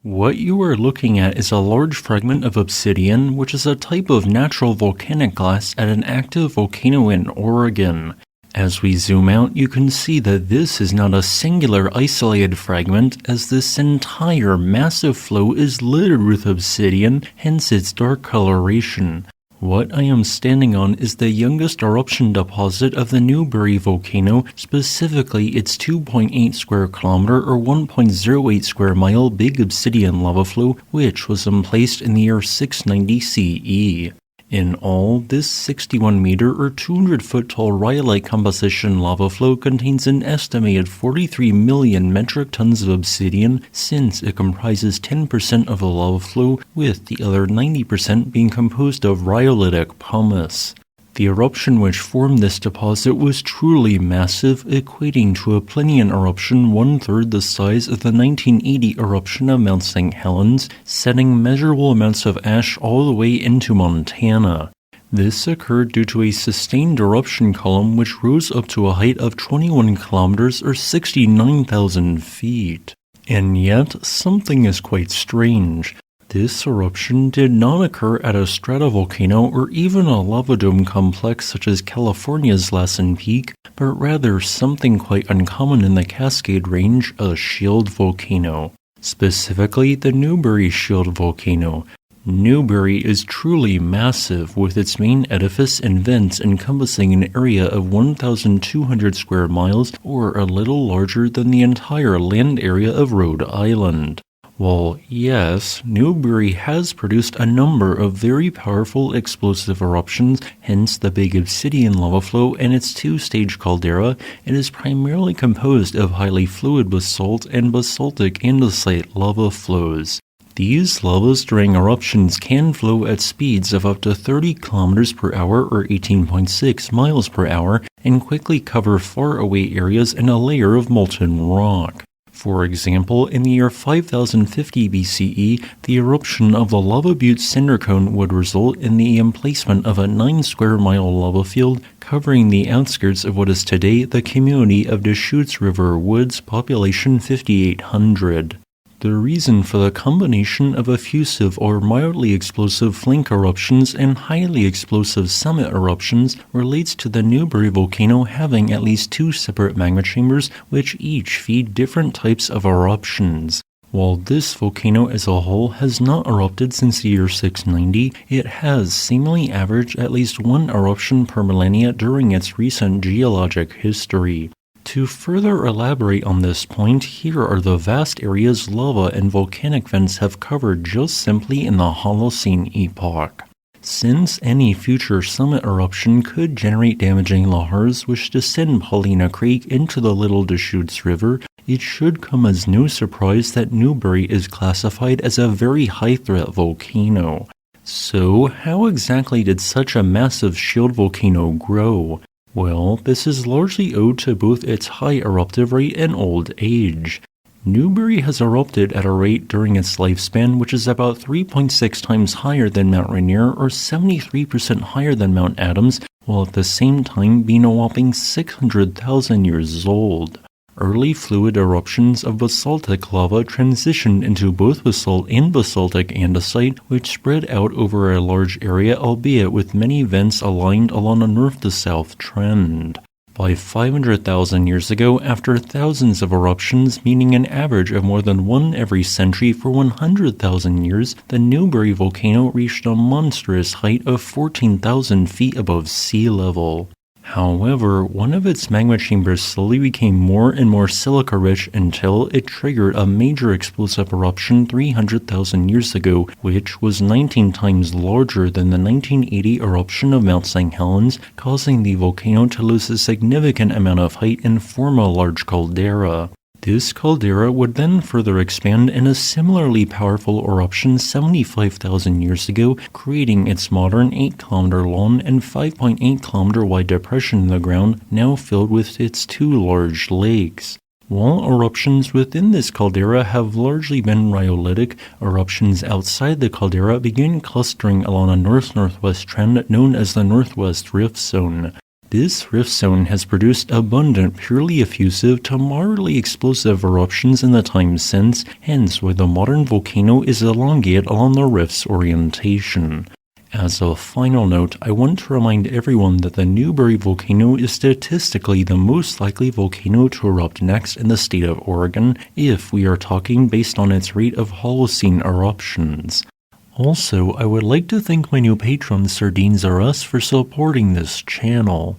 What you are looking at is a large fragment of obsidian, which is a type of natural volcanic glass at an active volcano in Oregon. As we zoom out, you can see that this is not a singular isolated fragment, as this entire massive flow is littered with obsidian, hence its dark coloration. What I am standing on is the youngest eruption deposit of the Newberry Volcano, specifically its 2.8 square kilometer or 1.08 square mile big obsidian lava flow, which was emplaced in the year 690 CE. In all, this 61 meter or 200 foot tall rhyolite composition lava flow contains an estimated 43 million metric tons of obsidian, since it comprises 10% of the lava flow, with the other 90% being composed of rhyolitic pumice. The eruption which formed this deposit was truly massive, equating to a Plinian eruption 1/3 the size of the 1980 eruption of Mount St. Helens, setting measurable amounts of ash all the way into Montana. This occurred due to a sustained eruption column which rose up to a height of 21 kilometers or 69,000 feet. And yet, something is quite strange. This eruption did not occur at a stratovolcano or even a lava dome complex such as California's Lassen Peak, but rather something quite uncommon in the Cascade Range, a shield volcano. Specifically, the Newberry Shield Volcano. Newberry is truly massive, with its main edifice and vents encompassing an area of 1,200 square miles, or a little larger than the entire land area of Rhode Island. While, yes, Newberry has produced a number of very powerful explosive eruptions, hence the big obsidian lava flow and its two-stage caldera, it is primarily composed of highly fluid basalt and basaltic andesite lava flows. These lavas during eruptions can flow at speeds of up to 30 kilometers per hour or 18.6 miles per hour and quickly cover far away areas in a layer of molten rock. For example, in the year 5050 BCE, the eruption of the lava butte cinder cone would result in the emplacement of a 9 square mile lava field covering the outskirts of what is today the community of Deschutes River Woods, population 5,800. The reason for the combination of effusive or mildly explosive flank eruptions and highly explosive summit eruptions relates to the Newberry volcano having at least 2 separate magma chambers which each feed different types of eruptions. While this volcano as a whole has not erupted since the year 690, it has seemingly averaged at least 1 eruption per millennia during its recent geologic history. To further elaborate on this point, here are the vast areas lava and volcanic vents have covered just simply in the Holocene epoch. Since any future summit eruption could generate damaging lahars which descend Paulina Creek into the Little Deschutes River, it should come as no surprise that Newberry is classified as a very high-threat volcano. So, how exactly did such a massive shield volcano grow? Well, this is largely owed to both its high eruptive rate and old age. Newberry has erupted at a rate during its lifespan which is about 3.6 times higher than Mount Rainier or 73% higher than Mount Adams, while at the same time being a whopping 600,000 years old. Early fluid eruptions of basaltic lava transitioned into both basalt and basaltic andesite, which spread out over a large area, albeit with many vents aligned along a north-to-south trend. By 500,000 years ago, after thousands of eruptions, meaning an average of more than 1 every century for 100,000 years, the Newberry volcano reached a monstrous height of 14,000 feet above sea level. However, one of its magma chambers slowly became more and more silica-rich until it triggered a major explosive eruption 300,000 years ago, which was 19 times larger than the 1980 eruption of Mount St. Helens, causing the volcano to lose a significant amount of height and form a large caldera. This caldera would then further expand in a similarly powerful eruption 75,000 years ago, creating its modern 8-kilometer long and 5.8-kilometer wide depression in the ground, now filled with its 2 large lakes. While eruptions within this caldera have largely been rhyolitic, eruptions outside the caldera begin clustering along a north-northwest trend known as the Northwest Rift Zone. This rift zone has produced abundant purely effusive to moderately explosive eruptions in the time since, hence why the modern volcano is elongate along the rift's orientation. As a final note, I want to remind everyone that the Newberry Volcano is statistically the most likely volcano to erupt next in the state of Oregon if we are talking based on its rate of Holocene eruptions. Also, I would like to thank my new patron Sardines R Us for supporting this channel.